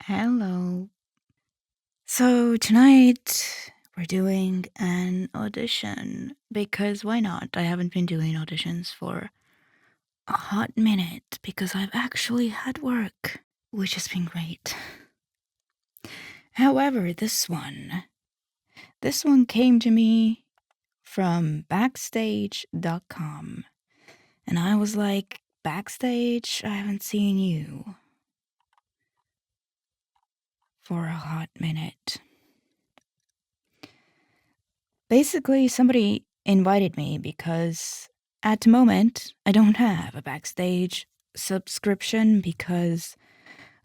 Hello. So tonight we're doing an audition because why not? I haven't been doing auditions for a hot minute because I've actually had work, which has been great. However, this one came to me from backstage.com, and I was like, "Backstage, I haven't seen you for a hot minute." Basically, somebody invited me because at the moment I don't have a backstage subscription because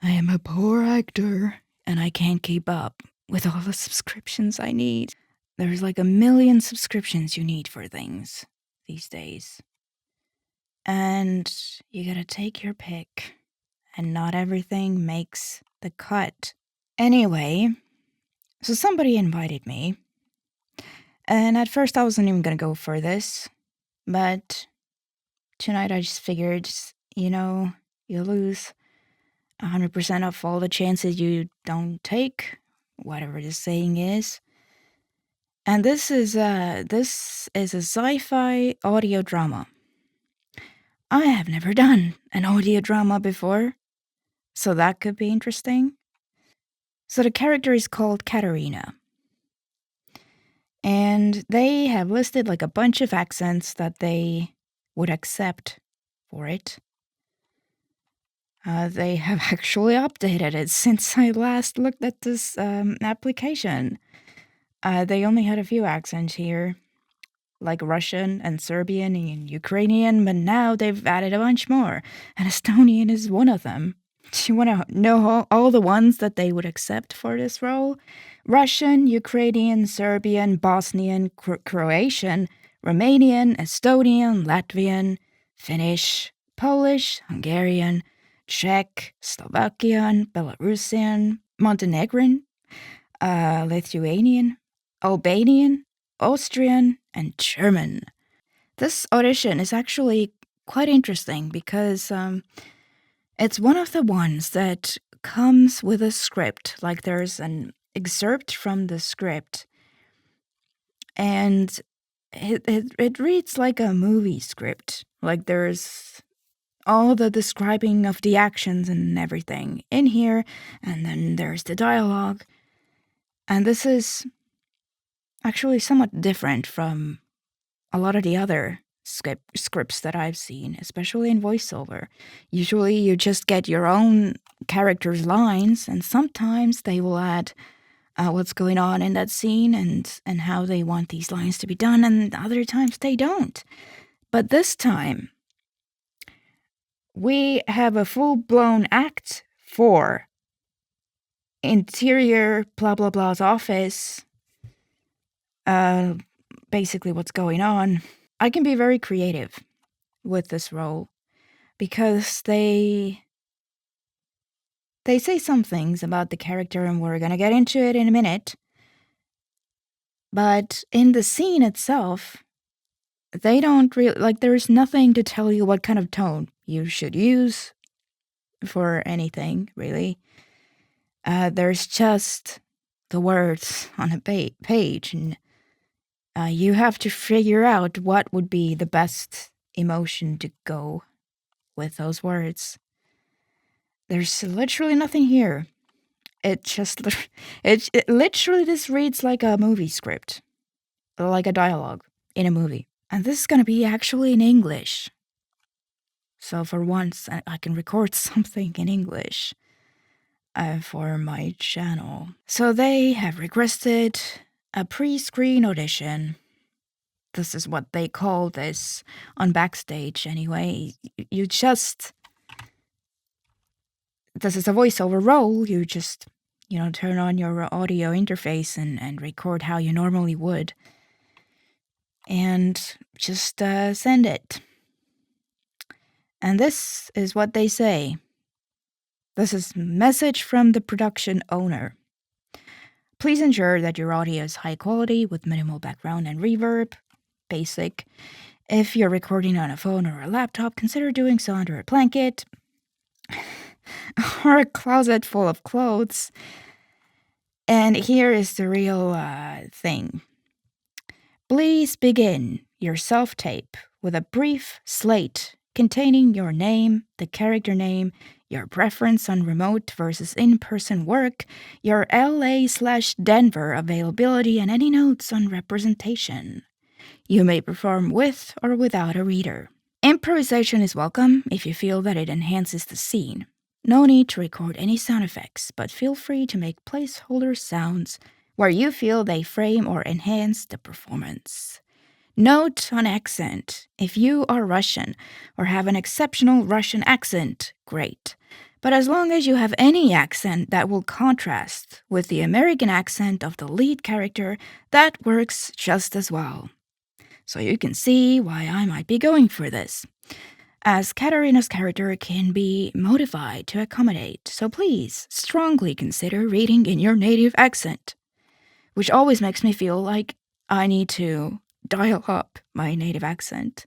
I am a poor actor and I can't keep up with all the subscriptions I need. There's like a million subscriptions you need for things these days. And you gotta take your pick, and not everything makes the cut. Anyway, so somebody invited me. And at first, I wasn't even gonna go for this, but tonight I just figured, you lose 100% of all the chances you don't take, whatever the saying is. And this is a sci-fi audio drama. I have never done an audio drama before, so that could be interesting. So the character is called Katarina. And they have listed like a bunch of accents that they would accept for it. They have actually updated it since I last looked at this application. They only had a few accents here, like Russian and Serbian and Ukrainian, but now they've added a bunch more, and Estonian is one of them. Do you want to know all the ones that they would accept for this role? Russian, Ukrainian, Serbian, Bosnian, Croatian, Romanian, Estonian, Latvian, Finnish, Polish, Hungarian, Czech, Slovakian, Belarusian, Montenegrin, Lithuanian, Albanian, Austrian, and German. This audition is actually quite interesting because it's one of the ones that comes with a script. Like there's an excerpt from the script, and it reads like a movie script. Like there's all the describing of the actions and everything in here, and then there's the dialogue. And this is actually somewhat different from a lot of the other scripts that I've seen, especially in voiceover. Usually you just get your own character's lines, and sometimes they will add what's going on in that scene and how they want these lines to be done, and other times they don't. But this time, we have a full-blown act for interior blah blah blah's office. Basically what's going on. I can be very creative with this role because they say some things about the character, and we're gonna get into it in a minute. But in the scene itself, they don't really, like, there's nothing to tell you what kind of tone you should use for anything, really. There's just the words on a page, and you have to figure out what would be the best emotion to go with those words. There's literally nothing here. It just, it literally just reads like a movie script, like a dialogue in a movie. And this is gonna be actually in English. So for once, I can record something in English for my channel. So they have requested a pre-screen audition. This is what they call this on Backstage anyway. You just, this is a voiceover role. You just, turn on your audio interface and record how you normally would. And just send it. And this is what they say. This is message from the production owner. Please ensure that your audio is high quality with minimal background and reverb. Basic. If you're recording on a phone or a laptop, consider doing so under a blanket. or a closet full of clothes. And here is the real thing. Please begin your self-tape with a brief slate containing your name, the character name, your preference on remote versus in-person work, your LA/Denver availability, and any notes on representation. You may perform with or without a reader. Improvisation is welcome if you feel that it enhances the scene. No need to record any sound effects, but feel free to make placeholder sounds where you feel they frame or enhance the performance. Note on accent. If you are Russian or have an exceptional Russian accent, great. But as long as you have any accent that will contrast with the American accent of the lead character, that works just as well. So you can see why I might be going for this, as Katarina's character can be modified to accommodate, so please strongly consider reading in your native accent, which always makes me feel like I need to dial up my native accent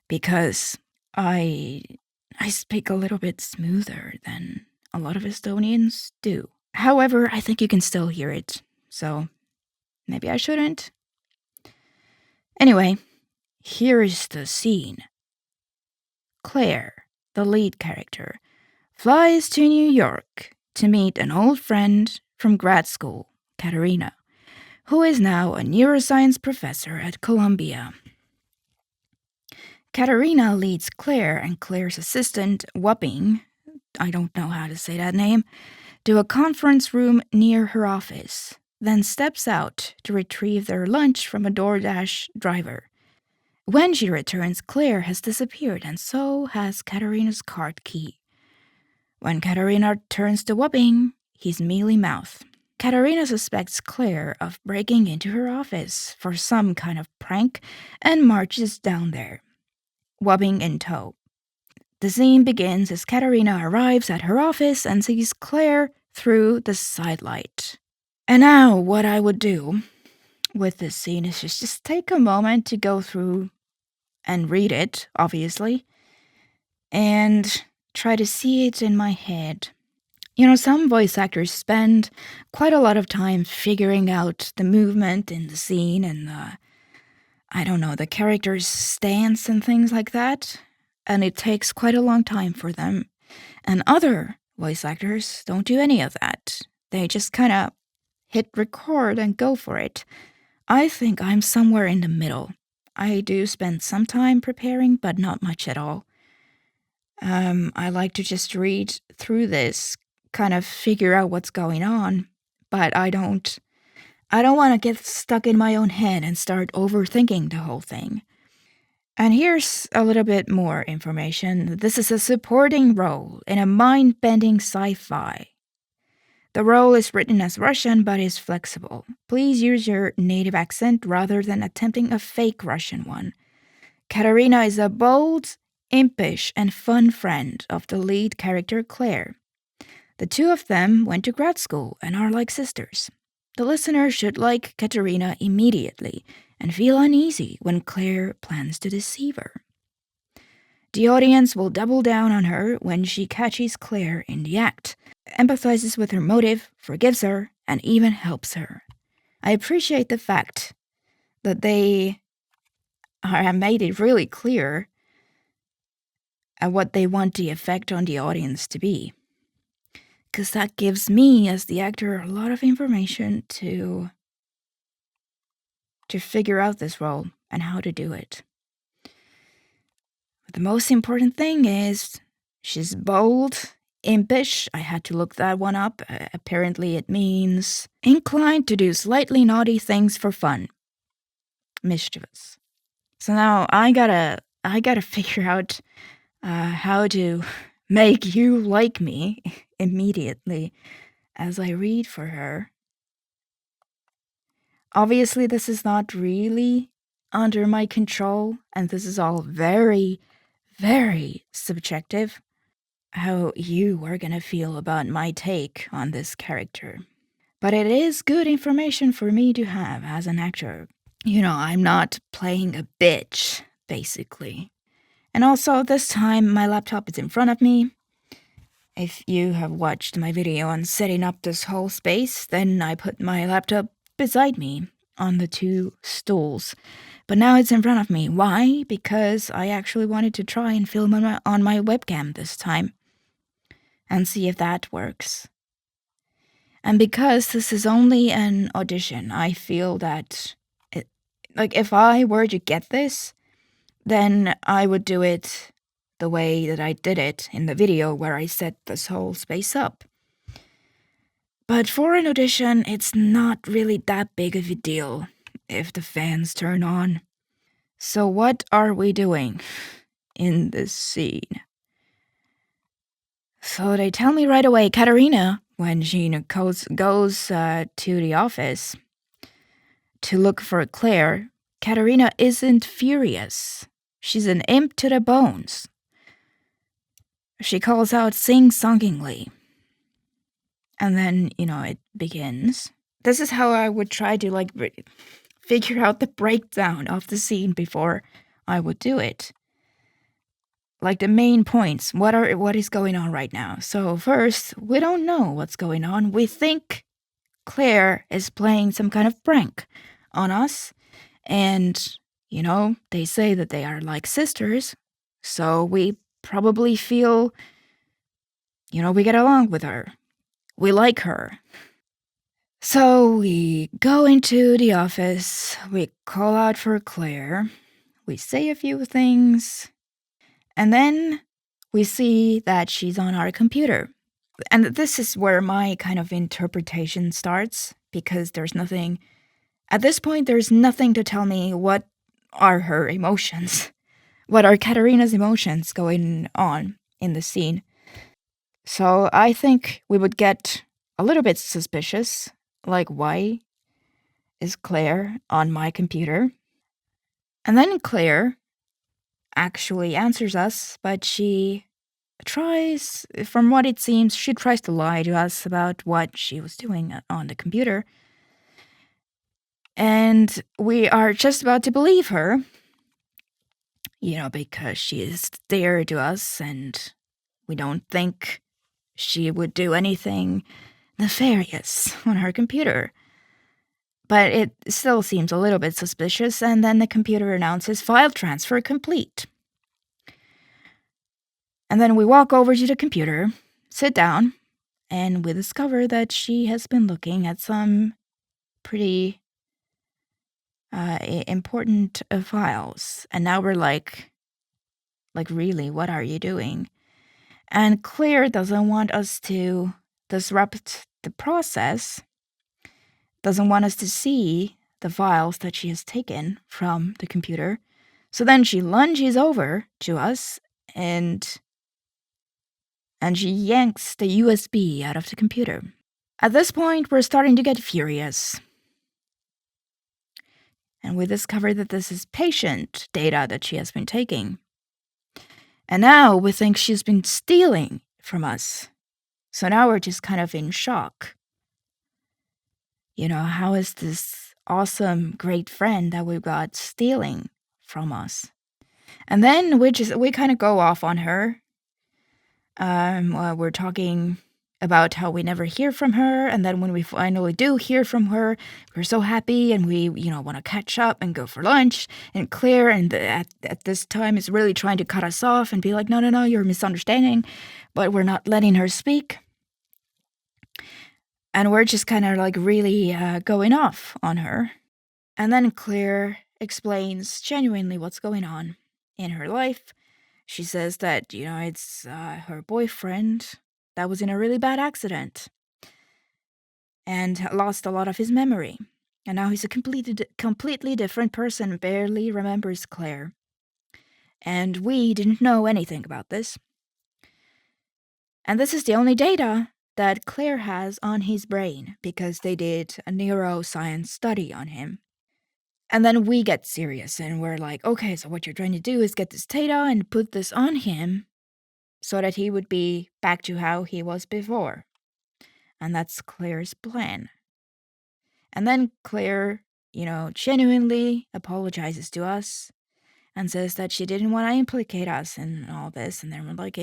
because I speak a little bit smoother than a lot of Estonians do. However, I think you can still hear it, so maybe I shouldn't. Anyway, here is the scene. Claire, the lead character, flies to New York to meet an old friend from grad school, Katarina, who is now a neuroscience professor at Columbia. Katarina leads Claire and Claire's assistant, Wupping, I don't know how to say that name, to a conference room near her office, then steps out to retrieve their lunch from a DoorDash driver. When she returns, Claire has disappeared, and so has Katarina's card key. When Katarina turns to Wupping, he's mealy-mouthed. Katarina suspects Claire of breaking into her office for some kind of prank and marches down there, Wupping in tow. The scene begins as Katarina arrives at her office and sees Claire through the sidelight. And now what I would do with this scene is just take a moment to go through and read it, obviously, and try to see it in my head. You know, some voice actors spend quite a lot of time figuring out the movement in the scene and the character's stance and things like that, and it takes quite a long time for them. And other voice actors don't do any of that. They just kind of hit record and go for it. I think I'm somewhere in the middle. I do spend some time preparing, but not much at all. I like to just read through this, kind of figure out what's going on, but I don't want to get stuck in my own head and start overthinking the whole thing. And here's a little bit more information. This is a supporting role in a mind-bending sci-fi. The role is written as Russian but is flexible. Please use your native accent rather than attempting a fake Russian one. Katarina is a bold, impish, and fun friend of the lead character Claire. The two of them went to grad school and are like sisters. The listener should like Katarina immediately and feel uneasy when Claire plans to deceive her. The audience will double down on her when she catches Claire in the act, empathizes with her motive, forgives her, and even helps her. I appreciate the fact that they have made it really clear what they want the effect on the audience to be. Because that gives me, as the actor, a lot of information to figure out this role and how to do it. But the most important thing is she's bold, impish. I had to look that one up. Apparently it means inclined to do slightly naughty things for fun. Mischievous. So now I gotta figure out how to make you like me immediately as I read for her. Obviously, this is not really under my control, and this is all very, very subjective, how you are gonna feel about my take on this character. But it is good information for me to have as an actor. You know, I'm not playing a bitch, basically. And also, this time, my laptop is in front of me, If you have watched my video on setting up this whole space, then I put my laptop beside me on the 2 stools. But now it's in front of me. Why? Because I actually wanted to try and film on my webcam this time and see if that works. And because this is only an audition, I feel that, if I were to get this, then I would do it the way that I did it in the video where I set this whole space up. But for an audition, it's not really that big of a deal if the fans turn on. So what are we doing in this scene? So they tell me right away, Katarina, when she goes to the office to look for Claire, Katarina isn't furious. She's an imp to the bones. She calls out sing-songingly. And then, it begins. This is how I would try to, figure out the breakdown of the scene before I would do it. Like the main points, what is going on right now. So first, we don't know what's going on. We think Claire is playing some kind of prank on us. And, they say that they are like sisters. So we probably feel, we get along with her. We like her. So we go into the office, we call out for Claire, we say a few things, and then we see that she's on our computer. And this is where my kind of interpretation starts, because at this point, there's nothing to tell me what are her emotions, what are Katarina's emotions going on in the scene. So I think we would get a little bit suspicious, like, why is Claire on my computer? And then Claire actually answers us, but she tries, from what it seems, she tries to lie to us about what she was doing on the computer. And we are just about to believe her, because she is dear to us and we don't think she would do anything nefarious on her computer. But it still seems a little bit suspicious, and then the computer announces file transfer complete. And then we walk over to the computer, sit down, and we discover that she has been looking at some pretty important files. And now we're like, really, what are you doing? And Claire doesn't want us to disrupt the process, doesn't want us to see the files that she has taken from the computer. So then she lunges over to us and she yanks the USB out of the computer. At this point, we're starting to get furious. And we discover that this is patient data that she has been taking. And now we think she's been stealing from us. So now we're just kind of in shock. How is this awesome, great friend that we've got stealing from us? And then we kind of go off on her. We're talking about how we never hear from her, and then when we finally do hear from her, we're so happy, and we, want to catch up and go for lunch. And Claire, at this time, is really trying to cut us off and be like, no, you're misunderstanding, but we're not letting her speak. And we're just kind of really going off on her. And then Claire explains genuinely what's going on in her life. She says that, it's her boyfriend that was in a really bad accident and lost a lot of his memory. And now he's a completely different person, barely remembers Claire. And we didn't know anything about this. And this is the only data that Claire has on his brain, because they did a neuroscience study on him. And then we get serious and we're like, okay, so what you're trying to do is get this data and put this on him so that he would be back to how he was before. And that's Claire's plan. And then Claire, genuinely apologizes to us and says that she didn't want to implicate us in all this. And then we're like,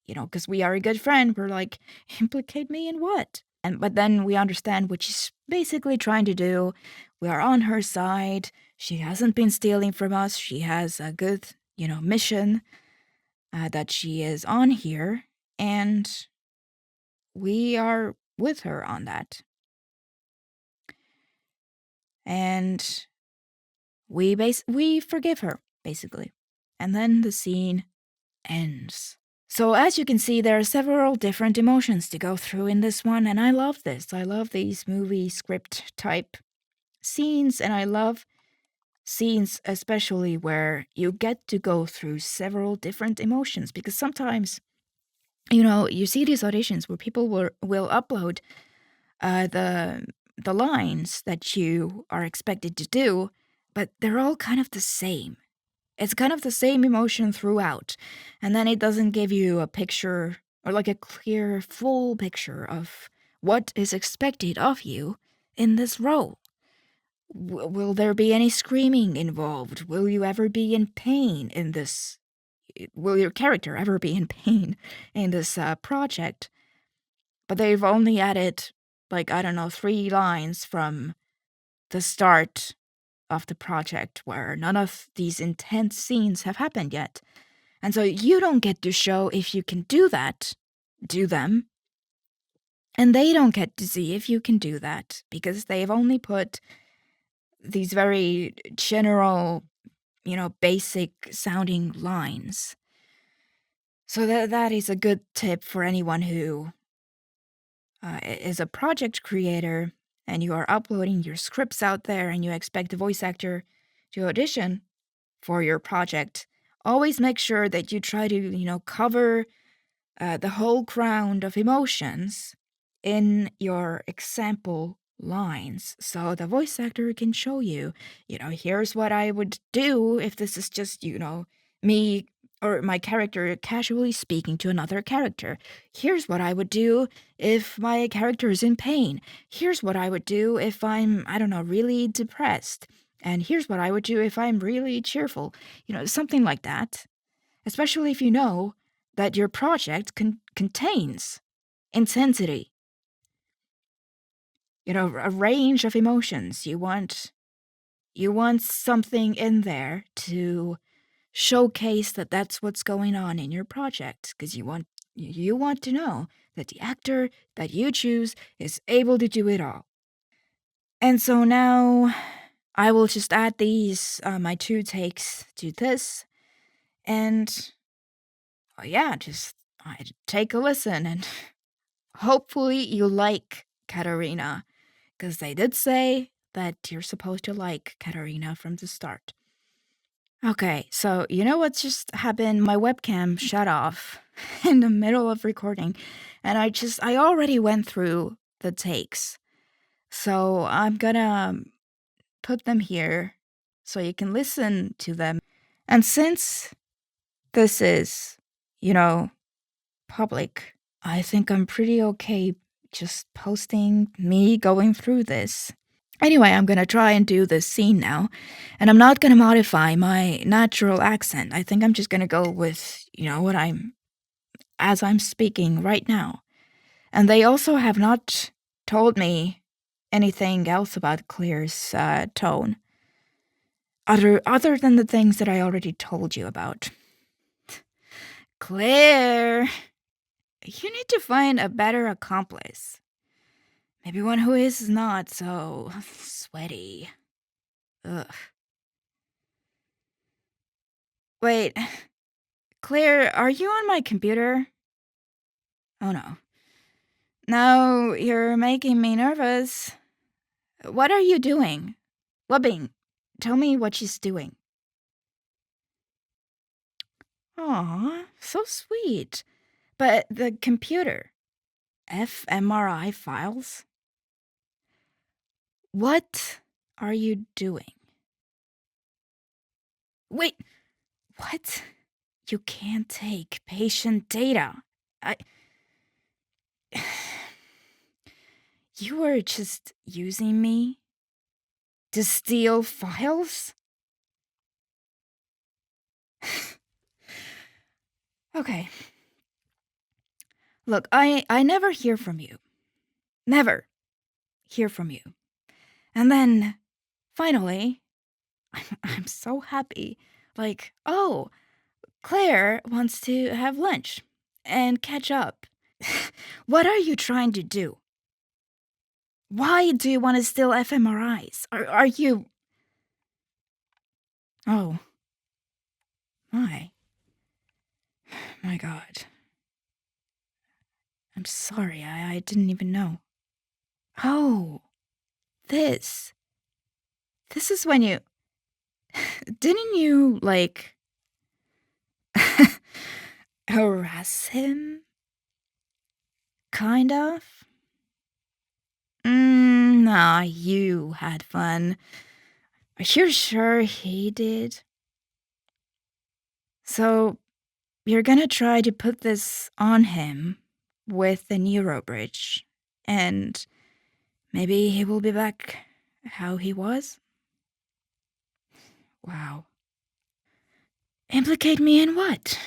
because we are a good friend. We're like, implicate me in what? But then we understand what she's basically trying to do. We are on her side. She hasn't been stealing from us. She has a good, mission that she is on here, and we are with her on that. And we forgive her, basically. And then the scene ends. So as you can see, there are several different emotions to go through in this one, and I love this. I love these movie script type scenes, and I love scenes especially where you get to go through several different emotions, because sometimes, you see these auditions where people will upload the lines that you are expected to do, but they're all kind of the same. It's kind of the same emotion throughout, and then it doesn't give you a picture or like a clear, full picture of what is expected of you in this role. Will there be any screaming involved? Will you ever be in pain in this? Will your character ever be in pain in this project? But they've only added, like, I don't know, 3 lines from the start of the project where none of these intense scenes have happened yet. And so you don't get to show if you can do them, and they don't get to see if you can do that because they've only put these very general, basic sounding lines. So that is a good tip for anyone who is a project creator and you are uploading your scripts out there and you expect a voice actor to audition for your project. Always make sure that you try to, cover the whole ground of emotions in your example lines so the voice actor can show you, here's what I would do if this is just, me or my character casually speaking to another character. Here's what I would do if my character is in pain. Here's what I would do if I'm, I don't know, really depressed. And here's what I would do if I'm really cheerful. Something like that. Especially if you know that your project contains intensity. A range of emotions. You want something in there to showcase that that's what's going on in your project, because you want to know that the actor that you choose is able to do it all. And so now I will just add these my 2 takes to this, and just take a listen, and hopefully you like Katarina, because they did say that you're supposed to like Katarina from the start. Okay, so you know what just happened? My webcam shut off in the middle of recording, and I already went through the takes. So I'm gonna put them here so you can listen to them. And since this is, public, I think I'm pretty okay just posting me going through this. Anyway, I'm gonna try and do this scene now, and I'm not gonna modify my natural accent. I think I'm just gonna go with, as I'm speaking right now. And they also have not told me anything else about Claire's tone, other than the things that I already told you about. Claire, you need to find a better accomplice. Maybe one who is not so sweaty. Ugh. Wait, Claire, are you on my computer? Oh no. No, you're making me nervous. What are you doing? Wubbing, tell me what she's doing. Aw, so sweet. But the computer. fMRI files? What are you doing? Wait, what? You can't take patient data. You were just using me to steal files? Okay. Look, I never hear from you. Never hear from you. And then, finally, I'm so happy. Like, oh, Claire wants to have lunch and catch up. What are you trying to do? Why do you want to steal fMRIs? Are you... Oh, my. My God. I'm sorry, I didn't even know. Oh, this. This is when you... Didn't you, like... harass him? Kind of? Nah, you had fun. Are you sure he did? So, you're gonna try to put this on him with the neurobridge, and maybe he will be back how he was? Wow. Implicate me in what?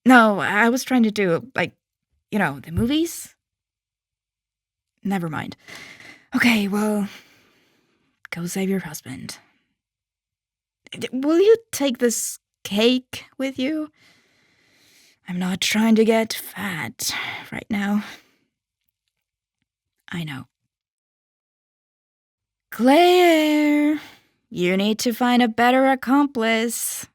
No, I was trying to do, like, the movies? Never mind. Okay, well, go save your husband. Will you take this cake with you? I'm not trying to get fat right now. I know. Claire, you need to find a better accomplice.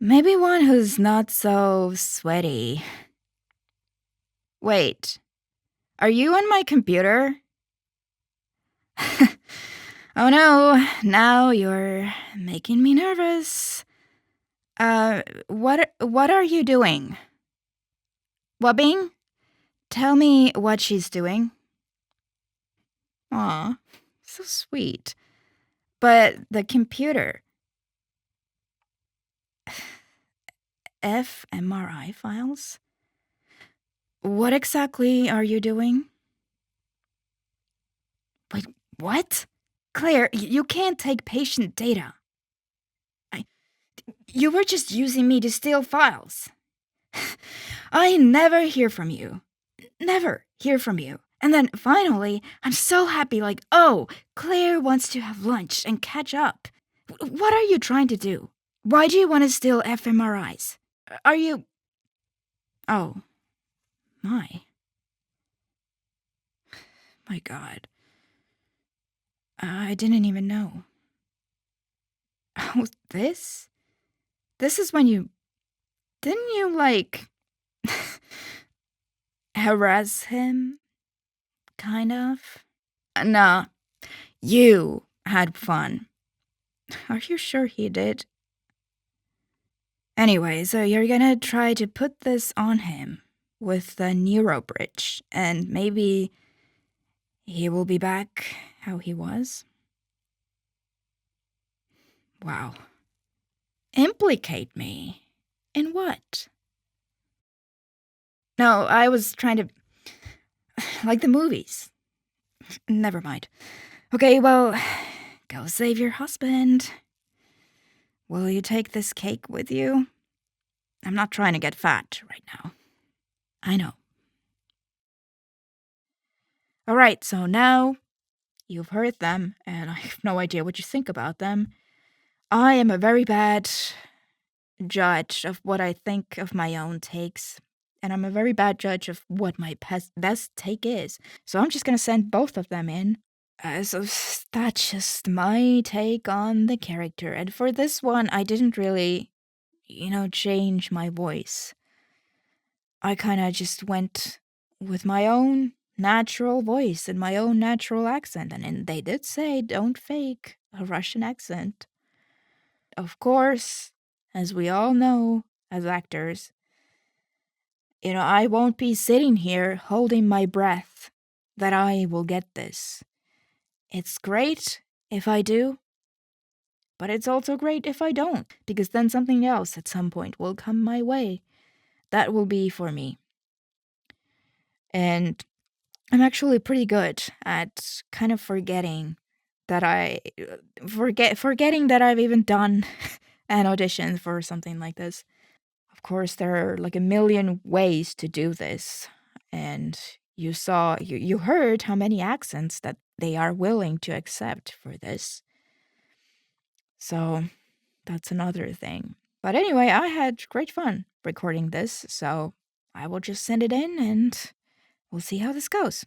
Maybe one who's not so sweaty. Wait, are you on my computer? Oh no, now you're making me nervous. What are you doing? Wubbing? Tell me what she's doing. Aw, so sweet. But the computer... fMRI files? What exactly are you doing? Wait, what? Claire, you can't take patient data. You were just using me to steal files. I never hear from you. Never hear from you. And then finally, I'm so happy, like, oh, Claire wants to have lunch and catch up. What are you trying to do? Why do you want to steal fMRIs? Are you... Oh, my. My God. I didn't even know. Oh, this? This is when you... Didn't you, like... harass him? Kind of? Nah, you had fun. Are you sure he did? Anyway, so you're gonna try to put this on him with the neurobridge, and maybe he will be back how he was? Wow. Implicate me? In what? No, I was trying to... like the movies. Never mind. Okay, well, go save your husband. Will you take this cake with you? I'm not trying to get fat right now. I know. All right, so now you've heard them, and I have no idea what you think about them. I am a very bad judge of what I think of my own takes, and I'm a very bad judge of what my best take is. So I'm just gonna send both of them in. So that's just my take on the character. And for this one, I didn't really, change my voice. I kind of just went with my own natural voice and my own natural accent. And they did say, don't fake a Russian accent. Of course, as we all know as actors, I won't be sitting here holding my breath that I will get this. It's great if I do, but it's also great if I don't, because then something else at some point will come my way. That will be for me. And I'm actually pretty good at kind of forgetting that forgetting that I've even done an audition for something like this. Of course, there are like a million ways to do this. And you heard how many accents that they are willing to accept for this. So that's another thing. But anyway, I had great fun recording this, so I will just send it in and we'll see how this goes.